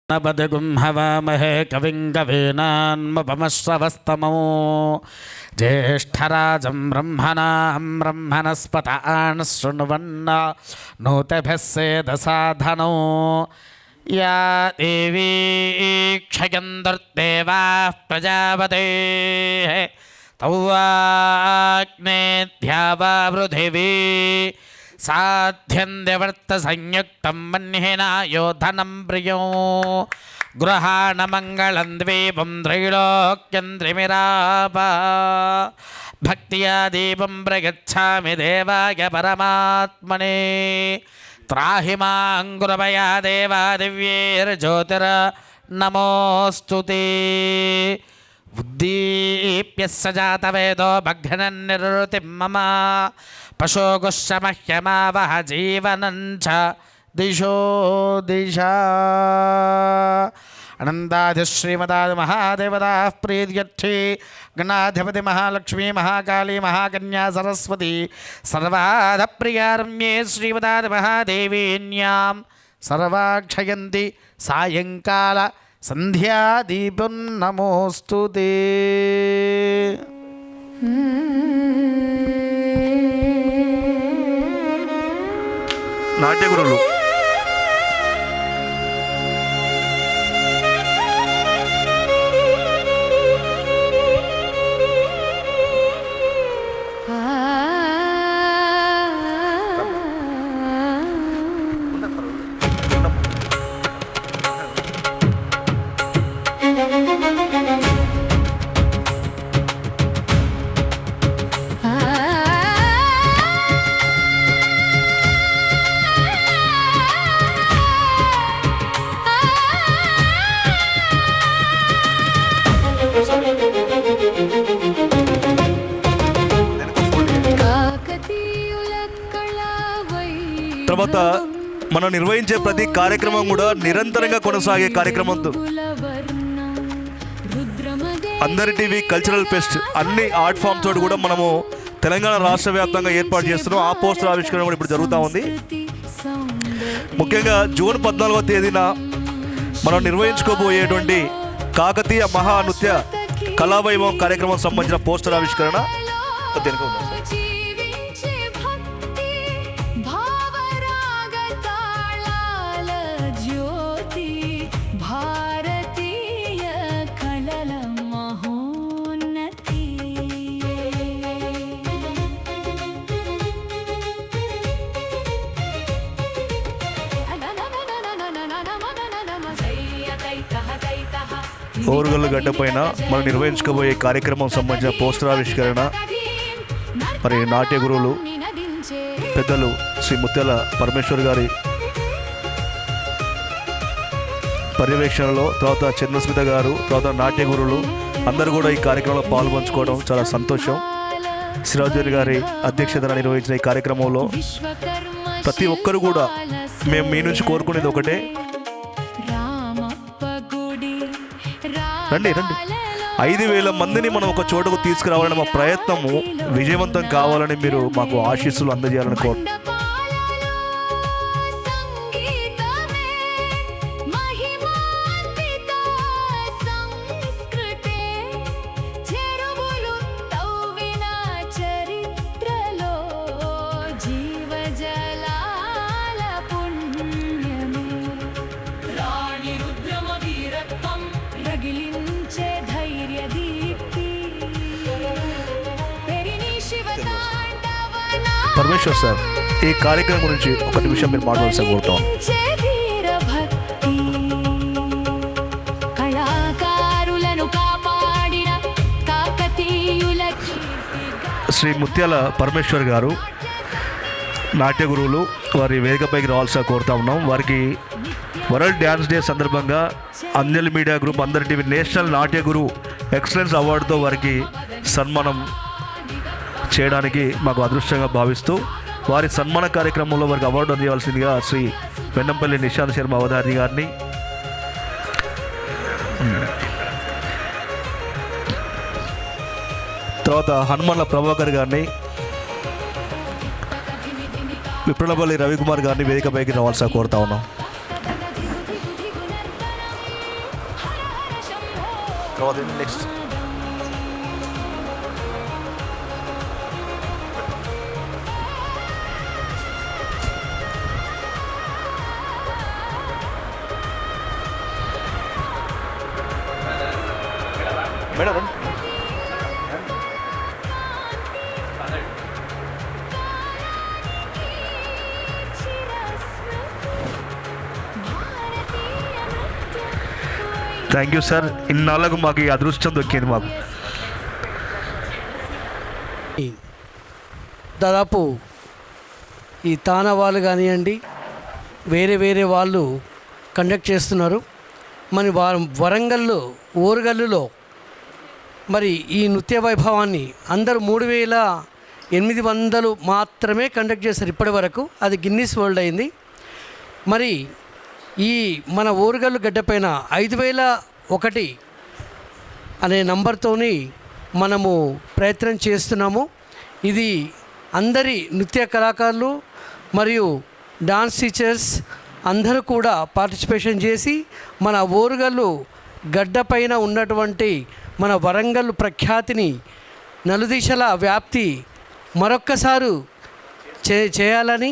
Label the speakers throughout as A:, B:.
A: నబదగుం హవామహే కవిం కవీనాన్ముపమశ్రవస్తమో జ్యేష్ఠరాజం బ్రహ్మణస్పత శృణ్వన్న నోతభిः సేదసాధనో yeah దేవీ క్షయందుర్దేవాః ప్రజాపతేః తౌవాగ్నే ధ్యావా పృథివీ సాధ్యంద్యవర్త సంయుక్తం మన్హినా యోధనం ప్రియం గృహాణ మంగళం ద్వీపం త్రైలోక్యం త్రిమిరాపా భక్త్యా దీపం ప్రగచ్ఛామి దేవాయ పరమాత్మనే త్రాహి మాం కృపయా దేవా దివ్యైర్జ్యోతిర్నమోऽस्तु తే ఉద్దీప్య సజాతవేదో భగ్నన్నిరుతిం మమ పశోగుశ్చమహ్యమావహ జీవనంచ దిశో దిశా అనంతాది శ్రీమదాది మహాదేవతాః ప్రీత్యర్థే గణాధిపతి మహాలక్ష్మీ మహాకాళీ మహాకన్యా సరస్వతి సర్వాధ ప్రియారమ్యే శ్రీమదాది మహాదేవీన్యాం సర్వాక్షయంతి సాయంకాల సంధ్యాదీపం నమోऽस्तु తే.
B: నాట్యగురులు తర్వాత మనం నిర్వహించే ప్రతి కార్యక్రమం కూడా నిరంతరంగా కొనసాగే కార్యక్రమం. అందరి టీవీ కల్చరల్ ఫెస్ట్ అన్ని ఆర్ట్ ఫామ్స్ తోటి కూడా మనము తెలంగాణ రాష్ట్ర వ్యాప్తంగా ఏర్పాటు చేస్తున్నాం. ఆ పోస్టర్ ఆవిష్కరణ కూడా ఇప్పుడు జరుగుతూ ఉంది. ముఖ్యంగా జూన్ 14వ తేదీన మనం నిర్వహించుకోబోయేటువంటి కాకతీయ మహానృత్య కళావైభవం కార్యక్రమం సంబంధించిన పోస్టర్ ఆవిష్కరణ దేనికి ఉంది? ఓరుగల్లు గడ్డ పైన మనం నిర్వహించుకోబోయే కార్యక్రమం సంబంధించిన పోస్టర్ ఆవిష్కరణ మరి నాట్య గురువులు పెద్దలు శ్రీ ముత్యాల పరమేశ్వర్ గారి పర్యవేక్షణలో, తర్వాత చంద్రస్మిత గారు, తర్వాత నాట్య గురువులు అందరూ కూడా ఈ కార్యక్రమంలో పాల్పంచుకోవడం చాలా సంతోషం. సిరాజుద్దీన్ గారి అధ్యక్షతన నిర్వహించిన ఈ కార్యక్రమంలో ప్రతి ఒక్కరు కూడా మేము మీ నుంచి కోరుకునేది ఒకటే, రండి 5,000 మందిని మనం ఒక చోటకు తీసుకురావాలని మా ప్రయత్నము విజయవంతం కావాలని మీరు మాకు ఆశీస్సులు అందజేయాలని కోరు. పరమేశ్వర్ సార్, ఈ కార్యక్రమం గురించి ఒక నిమిషం మీరు మాట్లాడాల్సి కోరుతాం. శ్రీ ముత్యాల పరమేశ్వర్ గారు నాట్య గురువులు, వారి వేదికపైకి రావాల్సిన కోరుతా ఉన్నాం. వారికి వరల్డ్ డ్యాన్స్ డే సందర్భంగా అంజలి మీడియా గ్రూప్, అందరి టీవీ నేషనల్ నాట్య గురు ఎక్సలెన్స్ అవార్డుతో వారికి సన్మానం చేయడానికి మాకు అదృష్టంగా భావిస్తూ వారి సన్మాన కార్యక్రమంలో వారికి అవార్డు అందజేయవలసిందిగా శ్రీ వెన్నంపల్లి నిశాంత్ శర్మ అవధాని గారిని, తర్వాత హనుమన్ల ప్రభాకర్ గారిని, విప్రలపల్లి రవికుమార్ గారిని వేదికపైకి రావాల్సిన కోరుతా ఉన్నాం. Next madam thank you sir. ఇన్నాళ్ళకు మాకు ఈ అదృష్టం దొక్కింది మాకు.
C: దాదాపు ఈ తానా వాళ్ళు కానివ్వండి, వేరే వేరే వాళ్ళు కండక్ట్ చేస్తున్నారు. మరి వరంగల్లో ఓరుగల్లులో మరి ఈ నృత్య వైభవాన్ని అందరూ 3800 మాత్రమే కండక్ట్ చేశారు ఇప్పటి వరకు. అది గిన్నిస్ వరల్డ్ అయింది. మరి ఈ మన ఓరుగల్లు గడ్డపైన 5001 అనే నంబర్తోని మనము ప్రయత్నం చేస్తున్నాము. ఇది అందరి నృత్య కళాకారులు మరియు డాన్స్ టీచర్స్ అందరూ కూడా పార్టిసిపేషన్ చేసి మన ఓరుగల్లు గడ్డపైన ఉన్నటువంటి మన వరంగల్ ప్రఖ్యాతిని నలుదిశల వ్యాప్తి మరొక్కసారి చేయాలని,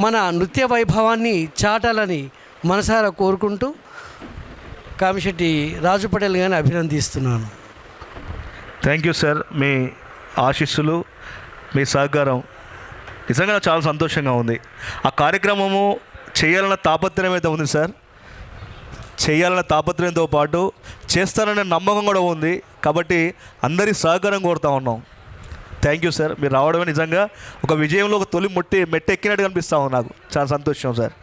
C: మన నృత్య వైభవాన్ని చాటాలని మనసారా కోరుకుంటూ కామిశెట్టి రాజు పటేల్ గారిని అభినందిస్తున్నాను.
B: Thank you sir. మీ ఆశీస్సులు, మీ సహకారం నిజంగా చాలా సంతోషంగా ఉంది. ఆ కార్యక్రమము చేయాలన్న తాపత్రయం అయితే ఉంది సార్. చేయాలన్న తాపత్రయంతో పాటు చేస్తారనే నమ్మకం కూడా ఉంది. కాబట్టి అందరి సహకారం కోరుతా ఉన్నాం. Thank you sir. మీరు రావడమే నిజంగా ఒక విజయంలో ఒక తొలి మెట్టు ఎక్కినట్టు కనిపిస్తా ఉంది నాకు. చాలా సంతోషం సార్.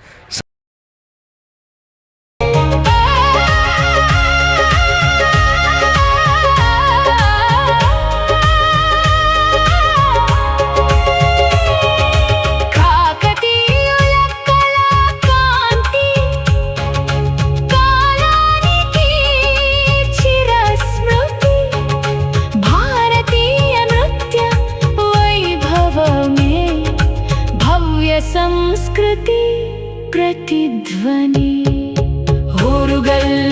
D: సంస్కృతి ప్రతిధ్వని ఓరుగల్